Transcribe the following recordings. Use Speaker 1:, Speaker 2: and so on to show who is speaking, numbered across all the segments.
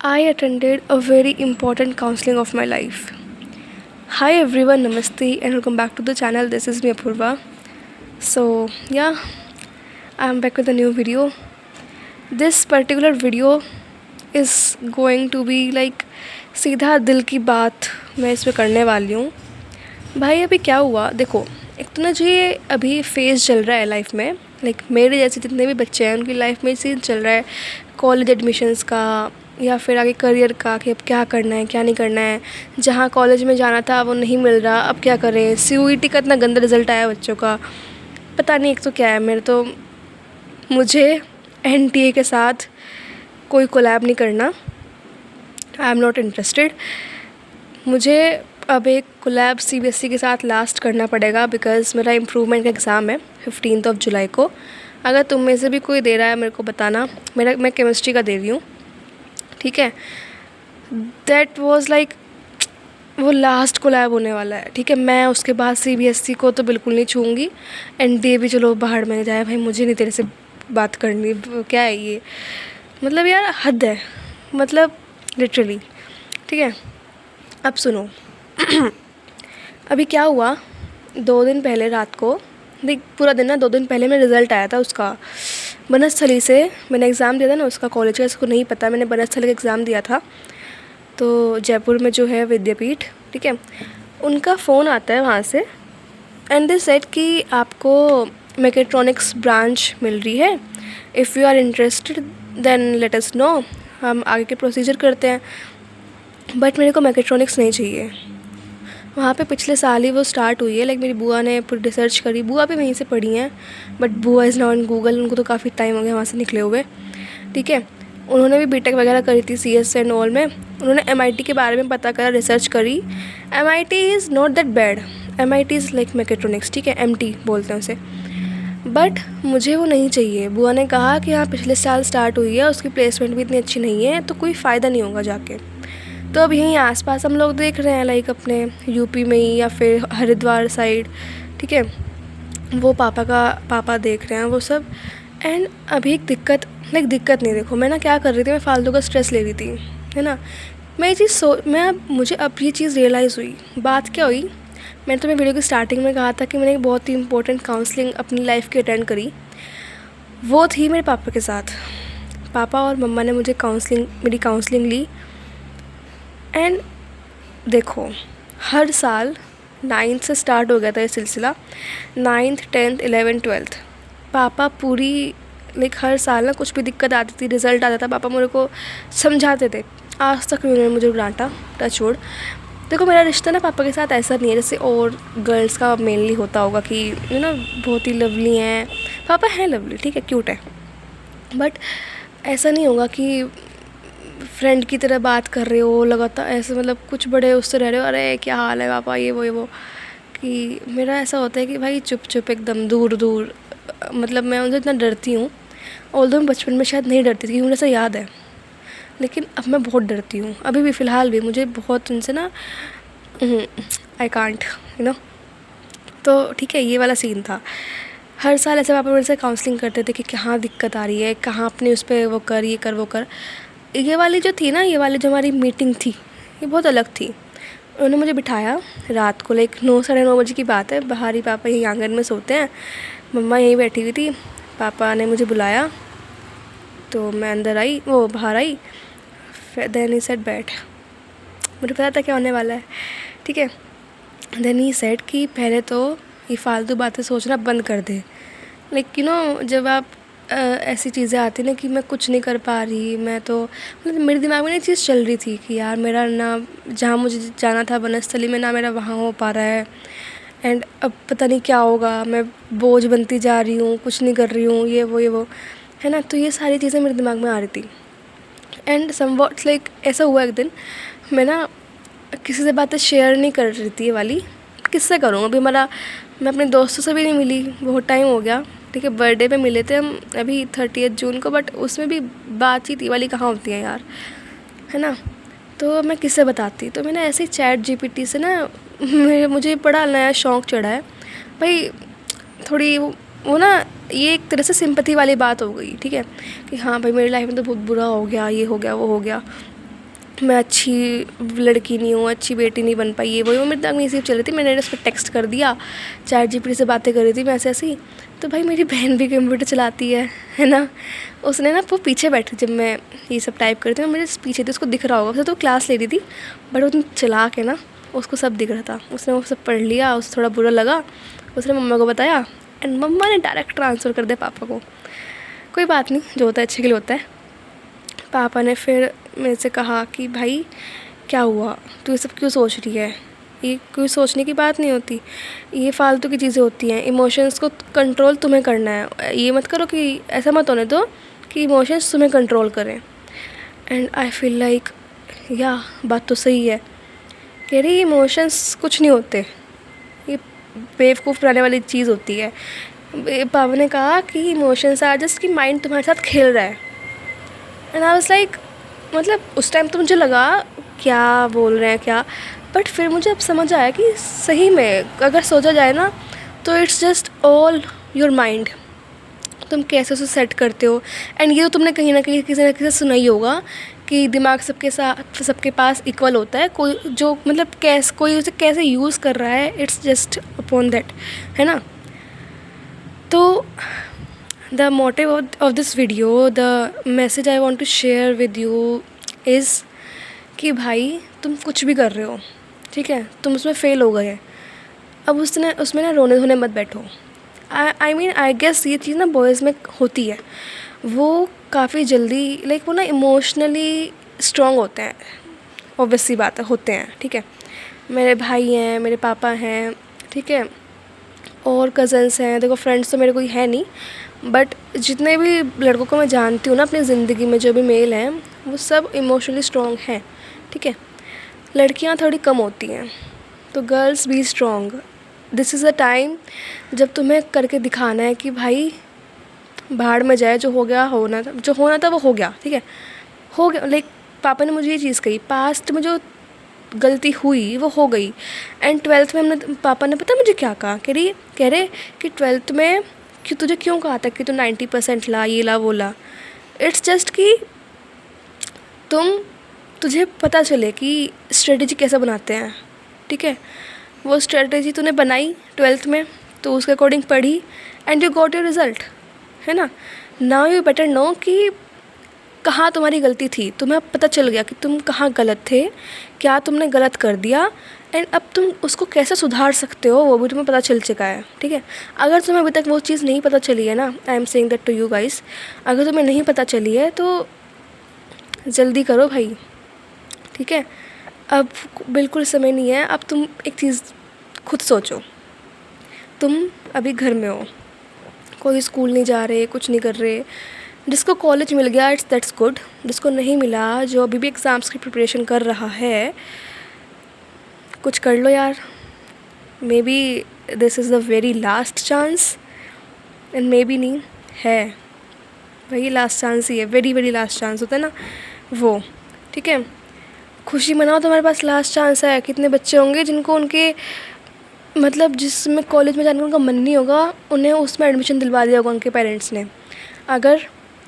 Speaker 1: I attended a very important counseling of my life. Hi everyone, Namaste and welcome back to the channel. This is me Apurva. So yeah, I'm back with a new video. This particular video is going to be like सीधा दिल की बात मैं इसमें करने वाली हूँ. भाई अभी क्या हुआ देखो, एक तो ना जो ये अभी फेज़ चल रहा है लाइफ में, लाइक मेरे जैसे जितने भी बच्चे हैं उनकी लाइफ में सीन चल रहा है कॉलेज एडमिशन्स का या फिर आगे करियर का कि अब क्या करना है क्या नहीं करना है. जहाँ कॉलेज में जाना था वो नहीं मिल रहा, अब क्या करें. CUET का इतना गंदा रिज़ल्ट आया बच्चों का, पता नहीं. एक तो क्या है, मुझे NTA के साथ कोई कोलैब नहीं करना. I am not interested. मुझे अब एक कोलैब CBSE के साथ लास्ट करना पड़ेगा बिकॉज़ मेरा इम्प्रूवमेंट का एग्ज़ाम है 15 जुलाई को. अगर तुम में से भी कोई दे रहा है मेरे को बताना. मैं केमिस्ट्री का दे रही हूँ, ठीक है. दैट वाज लाइक वो लास्ट कोलैब होने वाला है, ठीक है. मैं उसके बाद CBSE को तो बिल्कुल नहीं छूँगी. NTA भी चलो बाहर में जाए भाई, मुझे नहीं तेरे से बात करनी. क्या है ये, मतलब यार हद है, मतलब लिटरली. ठीक है, अब सुनो. अभी क्या हुआ, 2 दिन पहले रात को, देख पूरा दिन ना 2 दिन पहले मेरा रिज़ल्ट आया था उसका. बनस्थली से मैंने एग्ज़ाम दिया था ना उसका, कॉलेज का इसको नहीं पता, मैंने बनस्थली का एग्ज़ाम दिया था. तो जयपुर में जो है विद्यापीठ, ठीक है, उनका फ़ोन आता है वहाँ से एंड दे सेड कि आपको मैकेट्रॉनिक्स ब्रांच मिल रही है. If you are interested then let us know, हम आगे के प्रोसीजर करते हैं. बट मेरे को मैकेट्रॉनिक्स नहीं चाहिए. वहाँ पे पिछले साल ही वो स्टार्ट हुई है. लाइक मेरी बुआ ने पूरी रिसर्च करी, बुआ भी वहीं से पढ़ी हैं बट बुआ इज़ नॉट इन गूगल, उनको तो काफ़ी टाइम हो गया वहाँ से निकले हुए, ठीक है. उन्होंने भी BTech वगैरह करी थी CS एंड ऑल में. उन्होंने MIT के बारे में पता करा, रिसर्च करी. MIT is not that bad. MIT is like mechatronics, ठीक है, MT बोलते हैं उसे. बट मुझे वो नहीं चाहिए. बुआ ने कहा कि हाँ पिछले साल स्टार्ट हुई है, उसकी प्लेसमेंट भी इतनी अच्छी नहीं है तो कोई फ़ायदा नहीं होगा जाके. तो अब यहीं आसपास हम लोग देख रहे हैं, लाइक अपने UP में ही या फिर हरिद्वार साइड, ठीक है, वो पापा देख रहे हैं वो सब. एंड अभी एक दिक्कत नहीं. देखो मैं ना क्या कर रही थी, मैं फालतू का स्ट्रेस ले रही थी, है ना. मुझे अब ये चीज़ रियलाइज़ हुई. बात क्या हुई, मैंने तुम्हें वीडियो की स्टार्टिंग में कहा था कि मैंने एक बहुत ही इंपॉर्टेंट काउंसलिंग अपनी लाइफ की अटेंड करी. वो थी मेरे पापा के साथ. पापा और मम्मा ने मेरी काउंसलिंग ली. एंड देखो, हर साल 9th से स्टार्ट हो गया था ये सिलसिला. 9th 10th 11th 12th पापा पूरी लाइक हर साल ना कुछ भी दिक्कत आती थी, रिज़ल्ट आता था, पापा मेरे को समझाते थे. आज तक उन्होंने मुझे डांटा, टचवुड. देखो मेरा रिश्ता ना पापा के साथ ऐसा नहीं है जैसे और गर्ल्स का मेनली होता होगा कि बहुत ही लवली हैं. पापा हैं लवली, ठीक है, क्यूट है, बट ऐसा नहीं होगा कि फ्रेंड की तरह बात कर रहे हो लगातार ऐसे, मतलब कुछ बड़े उससे रह रहे हो, अरे क्या हाल है पापा, ये वो. कि मेरा ऐसा होता है कि भाई चुप एकदम दूर, मतलब मैं उनसे इतना डरती हूँ. ऑल्दो मैं बचपन में शायद नहीं डरती थी क्योंकि मुझे ऐसा याद है, लेकिन अब मैं बहुत डरती हूँ. अभी भी फ़िलहाल भी मुझे बहुत उनसे ना आई कांट तो ठीक है, ये वाला सीन था. हर साल ऐसे पापा मेरे से काउंसलिंग करते थे कि कहाँ दिक्कत आ रही है, कहाँ अपने उस पर वो कर, ये कर वो कर. ये वाली जो थी ना, ये वाली जो हमारी मीटिंग थी, ये बहुत अलग थी. उन्होंने मुझे बिठाया रात को, लाइक 9 साढ़े 9 बजे की बात है. बाहर ही पापा यहीं आंगन में सोते हैं, मम्मा यहीं बैठी हुई थी. पापा ने मुझे बुलाया तो मैं बाहर आई. देन ही सेड बैठ. मुझे पता था क्या होने वाला है, ठीक है. देन ही सेड कि पहले तो ये फालतू बातें सोचना बंद कर दे. लाइक जब आप ऐसी चीज़ें आती ना कि मैं कुछ नहीं कर पा रही, मैं तो मतलब मेरे दिमाग में ना चीज़ चल रही थी कि यार मेरा ना जहाँ मुझे जाना था बनस्थली में ना मेरा वहाँ हो पा रहा है. एंड अब पता नहीं क्या होगा, मैं बोझ बनती जा रही हूँ, कुछ नहीं कर रही हूँ, ये वो है ना. तो ये सारी चीज़ें मेरे दिमाग में आ रही थी. एंड समवॉट लाइक ऐसा हुआ एक दिन, मैं ना किसी से बातें शेयर नहीं कर रही थी. ये वाली किससे करूँ अभी. मैं अपने दोस्तों से भी नहीं मिली, बहुत टाइम हो गया, ठीक है. बर्थडे पे मिले थे हम अभी 30 जून को, बट उसमें भी बातचीत ये वाली कहाँ होती है यार, है ना. तो मैं किससे बताती. तो मैंने ऐसे ही ChatGPT से ना मुझे बड़ा नया शौक़ चढ़ा है भाई. थोड़ी वो ना ये एक तरह से सिंपैथी वाली बात हो गई, ठीक है, कि हाँ भाई मेरी लाइफ में तो बहुत बुरा हो गया, ये हो गया वो हो गया. मैं अच्छी लड़की नहीं हूँ, अच्छी बेटी नहीं बन पाई, ये वो मेरे दिमाग में ये सब चल रही थी। मैंने उस पर टेक्स्ट कर दिया, ChatGPT से बातें कर रही थी मैं ऐसे ऐसी। तो भाई मेरी बहन भी कंप्यूटर चलाती है ना। उसने ना वो पीछे बैठी जब मैं ये सब टाइप कर रही थी, मैं मेरे पीछे थी, उसको दिख रहा होगा, वैसे तो क्लास ले रही थी बट वो चला के ना उसको सब दिख रहा था। उसने वो सब पढ़ लिया, उसे थोड़ा बुरा लगा, उसने मम्मा को बताया एंड मम्मा ने डायरेक्ट ट्रांसफ़र कर दिया पापा को। कोई बात नहीं, जो होता है अच्छे के लिए होता है। पापा ने फिर मेरे से कहा कि भाई क्या हुआ, तू ये सब क्यों सोच रही है, ये कोई सोचने की बात नहीं होती, ये फालतू की चीज़ें होती हैं, इमोशंस को कंट्रोल तुम्हें करना है, ये मत करो कि ऐसा मत होने दो कि इमोशंस तुम्हें कंट्रोल करें। एंड आई फील लाइक या बात तो सही है, कह रही इमोशंस कुछ नहीं होते, ये बेवकूफ़ बनाने वाली चीज़ होती है। पापा ने कहा कि इमोशंस आर जस्ट कि माइंड तुम्हारे साथ खेल रहा है। एंड आई वाज लाइक, मतलब उस टाइम तो मुझे लगा क्या बोल रहे हैं क्या, बट फिर मुझे अब समझ आया कि सही में अगर सोचा जाए ना तो it's just all your mind, तुम कैसे उसे सेट करते हो। एंड ये तो तुमने कहीं ना कहीं किसी ना किसी से सुना ही होगा कि दिमाग सबके साथ सबके पास इक्वल होता है, कोई जो मतलब कोई उसे कैसे यूज़ कर रहा है, इट्स जस्ट अपॉन दैट, है ना। तो the motive of this video, the message I want to share with you is कि भाई तुम कुछ भी कर रहे हो, ठीक है, तुम उसमें फ़ेल हो गए, अब उसमें ना रोने धोने मत बैठो। आई मीन आई गेस ये चीज़ ना बॉयज़ में होती है, वो काफ़ी जल्दी लाइक वो ना इमोशनली स्ट्रॉन्ग होते हैं, ऑब्वियस सी बात है, होते हैं, ठीक है। मेरे भाई हैं, मेरे पापा हैं, ठीक है, और कज़न्स हैं, देखो फ्रेंड्स तो मेरे कोई है नहीं, बट जितने भी लड़कों को मैं जानती हूँ ना अपनी ज़िंदगी में, जो भी मेल हैं वो सब इमोशनली स्ट्रॉन्ग हैं, ठीक है। लड़कियाँ थोड़ी कम होती हैं, तो girls be strong. This is a time जब तुम्हें करके दिखाना है कि भाई भाड़ में जाए, जो हो गया होना था, जो होना था वो हो गया, ठीक है, हो गया। लाइक पापा ने मुझे ये चीज़ कही, पास्ट में जो गलती हुई वो हो गई। एंड 12th में हमने पापा ने पता मुझे क्या कहा, कह रहे कि 12th में कि तुझे क्यों कहा था कि तू 90% ला, ये ला वो ला। इट्स जस्ट कि तुझे पता चले कि स्ट्रेटजी कैसे बनाते हैं, ठीक है। वो स्ट्रेटजी तूने बनाई 12th में, तो उसके अकॉर्डिंग पढ़ी and you got your result, है ना। नाउ यू बेटर नो कि कहाँ तुम्हारी गलती थी, तुम्हें पता चल गया कि तुम कहाँ गलत थे, क्या तुमने गलत कर दिया, एंड अब तुम उसको कैसे सुधार सकते हो वो भी तुम्हें पता चल चुका है, ठीक है। अगर तुम्हें अभी तक वो चीज़ नहीं पता चली है ना, I am saying that to you guys, अगर तुम्हें नहीं पता चली है तो जल्दी करो भाई, ठीक है। अब बिल्कुल समय नहीं है। अब तुम एक चीज़ खुद सोचो, तुम अभी घर में हो, कोई स्कूल नहीं जा रहे, कुछ नहीं कर रहे, जिसको कॉलेज मिल गया इट्स दैट्स गुड, जिसको नहीं मिला, जो अभी भी एग्ज़ाम्स की प्रिपरेशन कर रहा है, कुछ कर लो यार। May be this is the very last chance, and may be नहीं है, वही लास्ट चांस ही है, वेरी वेरी लास्ट चांस होता है ना वो, ठीक है। खुशी मनाओ, तुम्हारे पास लास्ट चांस है। कितने बच्चे होंगे जिनको उनके मतलब जिसमें कॉलेज में जाने का उनका मन नहीं होगा, उन्हें उसमें एडमिशन दिलवा दिया होगा उनके पेरेंट्स ने। अगर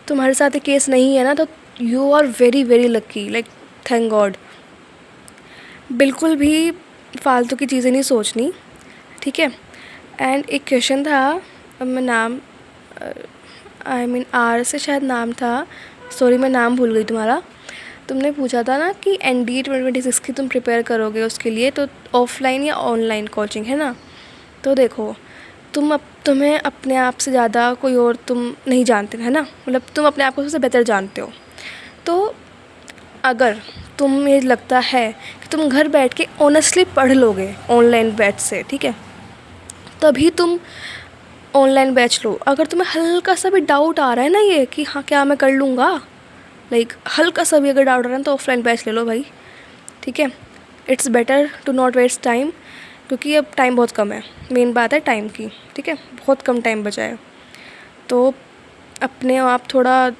Speaker 1: तुम्हारे साथ ये केस नहीं है ना तो you are very very lucky, like thank God. बिल्कुल भी फालतू की चीज़ें नहीं सोचनी, ठीक है। एंड एक क्वेश्चन था, अब मैं नाम आई मीन आर से शायद नाम था, सॉरी मैं नाम भूल गई तुम्हारा। तुमने पूछा था ना कि NDA 2026 की तुम प्रिपेयर करोगे, उसके लिए तो ऑफ़लाइन या ऑनलाइन कोचिंग, है ना। तो देखो तुम्हें अपने आप से ज़्यादा कोई और तुम नहीं जानते, है ना, मतलब तुम अपने आप को सबसे बेहतर जानते हो। तो अगर तुम्हें लगता है कि तुम घर बैठ के ऑनेस्टली पढ़ लोगे ऑनलाइन बैच से, ठीक है, तभी तुम ऑनलाइन बैच लो। अगर तुम्हें हल्का सा भी डाउट आ रहा है ना ये कि हाँ क्या मैं कर लूँगा, लाइक हल्का सा भी अगर डाउट आ रहा है तो ऑफलाइन बैच ले लो भाई, ठीक है। It's better to not waste time, क्योंकि अब टाइम बहुत कम है, मेन बात है टाइम की, ठीक है, बहुत कम टाइम बचा है। तो अपने आप थोड़ा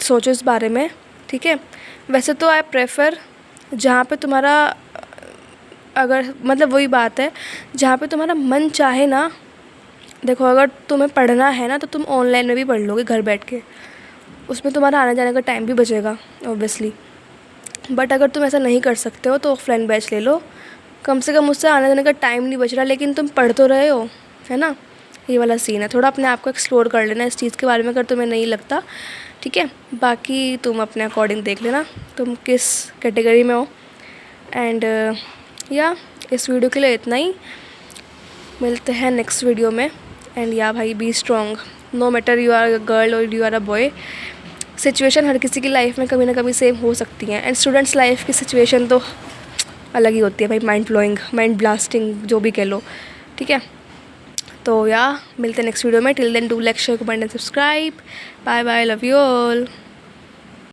Speaker 1: सोचो इस बारे में, ठीक है। वैसे तो आई प्रेफर जहाँ पे तुम्हारा अगर मतलब वही बात है, जहाँ पे तुम्हारा मन चाहे ना। देखो अगर तुम्हें पढ़ना है ना तो तुम ऑनलाइन में भी पढ़ लोगे घर बैठ के, उसमें तुम्हारा आने जाने का टाइम भी बचेगा ऑब्वियसली। बट अगर तुम ऐसा नहीं कर सकते हो तो ऑफलाइन बैच ले लो, कम से कम उससे आने जाने का टाइम नहीं बच रहा, लेकिन तुम पढ़ तो रहे हो, है ना। ये वाला सीन है, थोड़ा अपने आप को एक्सप्लोर कर लेना इस चीज़ के बारे में अगर तुम्हें नहीं लगता, ठीक है। बाकी तुम अपने अकॉर्डिंग देख लेना तुम किस कैटेगरी में हो। एंड या इस वीडियो के लिए इतना ही, मिलते हैं नेक्स्ट वीडियो में। एंड या भाई, be strong, no matter you are a girl और you are a boy. Situation हर किसी की लाइफ में कभी ना कभी सेम हो सकती हैं, एंड स्टूडेंट्स लाइफ की सिचुएशन तो अलग ही होती है भाई, माइंड ब्लोइंग, माइंड ब्लास्टिंग, जो भी कह लो, ठीक है। तो या मिलते हैं नेक्स्ट वीडियो में। Till then do like, share, comment and subscribe. Bye bye, love you all.